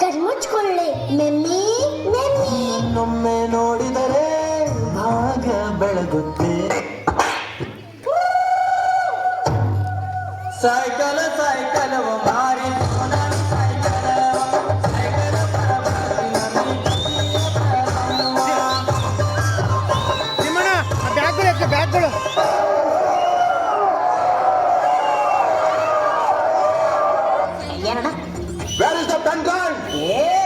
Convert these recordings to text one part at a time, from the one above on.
ಕಣ್ಮುಚ್ಕೊಳ್ಳಿ ನೆಮ್ಮಿ ನೆಮ್ಮಿ. ಇನ್ನೊಮ್ಮೆ ನೋಡಿದರೆ ಭಾಗ್ಯ ಬೆಳಗುತ್ತೆ. Cycle cycle ಮಾರಿ ಬ್ಯಾಗ್ಗಳು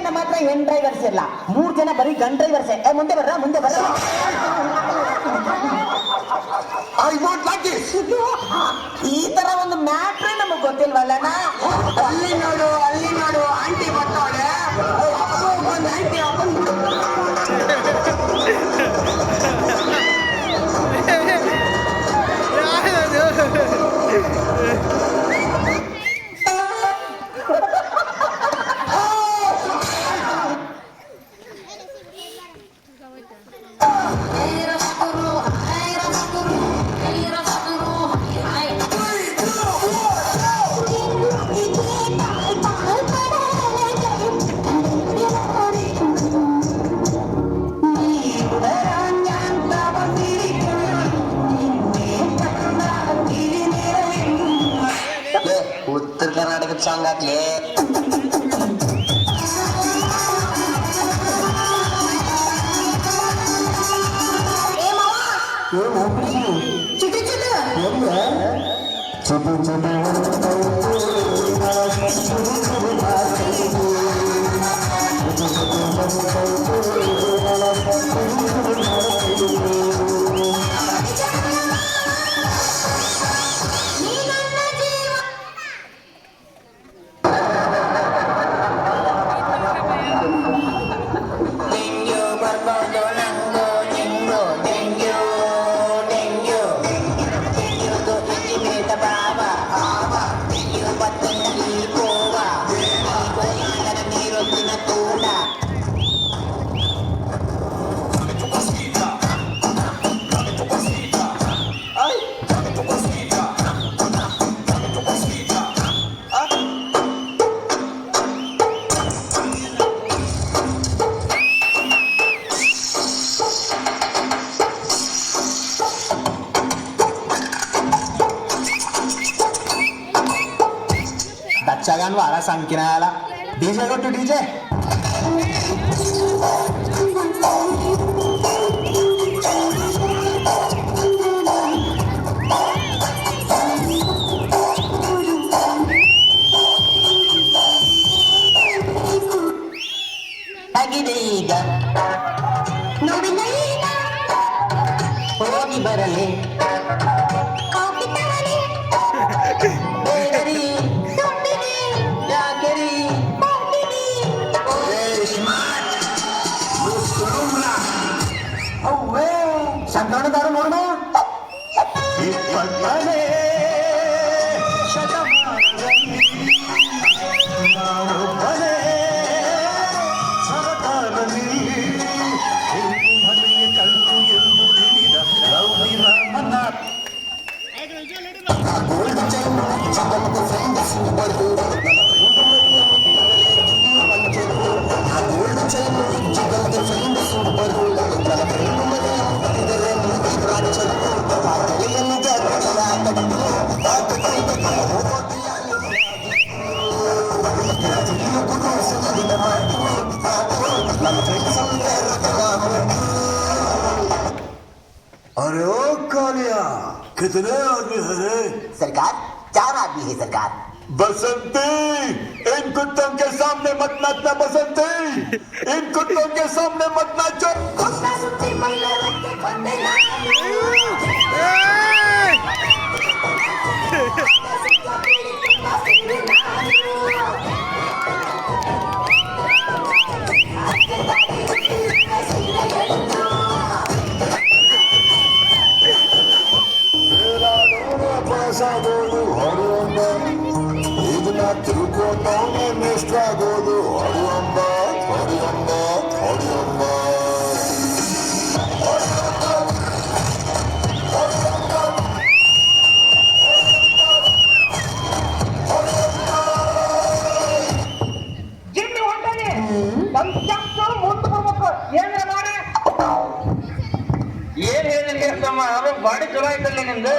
ನಮ್ಮ ಹತ್ರ ಹೆಣ್ ಡ್ರೈವರ್ಸ್ ಇಲ್ಲ, 3 ಜನ ಬರೀ ಗನ್ ಡ್ರೈವರ್ಸ್. ಮುಂದೆ ಬರ್ರ ಮುಂದೆ ಬರ್ರ. ಈ ತರ ಒಂದು ಮ್ಯಾಟ್ರೇ ನಮಗ್ ಗೊತ್ತಿಲ್ವಲ್ಲಣ್ಣ. ಅಲ್ಲಿ ನೋಡು ಆಂಟಿ ಬರ್ತಾಳೆ. ಉತ್ತರ ಕರ್ನಾಟಕದ ಸಾಂಗ್ ಹಾಕ್ಲಿ. दक्षागान वारा सांगकिनाला डीजे go to DJ. ಆಗಿದೆ ಈಗ ನೋಡಿಲ್ಲ ಈಗ ಹೋಗಿ ಬರಲಿ ಕಾಫಿ ತರಲಿ ಬೇಡರಿ ಸೊಪ್ಪಿನಿ ಯಾಕೆರಿ ಬಂದಿನಿ ಅವ್ವೇ ಸಂತಾನದಾರು ನೋಡೋಣ ಇಪ್ಪತ್ತನೇ ಶತಮಾನದಲ್ಲಿ ನಾನೊಬ್ಬನೇ ಸರಕಾರದಲ್ಲಿ ಹಿಂದನಿಗೆ ಕಲ್ಲು ಎಂದು ತಿಳಿದ ರೌಡಿ ರಾಮನಾಥ್ अरे ओ कालिया कितने आदमी है? सरकार 4 आदमी है सरकार। बसंती इन कुत्तों के सामने मत नाचना बसंती, इन कुत्तों के सामने मत नाचो। ಸಾಗೋದು ಹೊಡೆಯೊಂದ ಇದನ್ನ ತಿಳ್ಕೊಂಡವನೇ ನೆಸ್ಟ್ ಆಗೋದು ಹೊಡೆಯೊಂದ ಹೊಡೆಯೊಂದ ಹೊಡೆಯೊಂದ ಏನ್ ಹೇಳಿದ್ರಿ ತಮ್ಮ ಅದು ಬಾಡಿ ಚಲೋ ಐತಲ್ಲ ನಿಂದು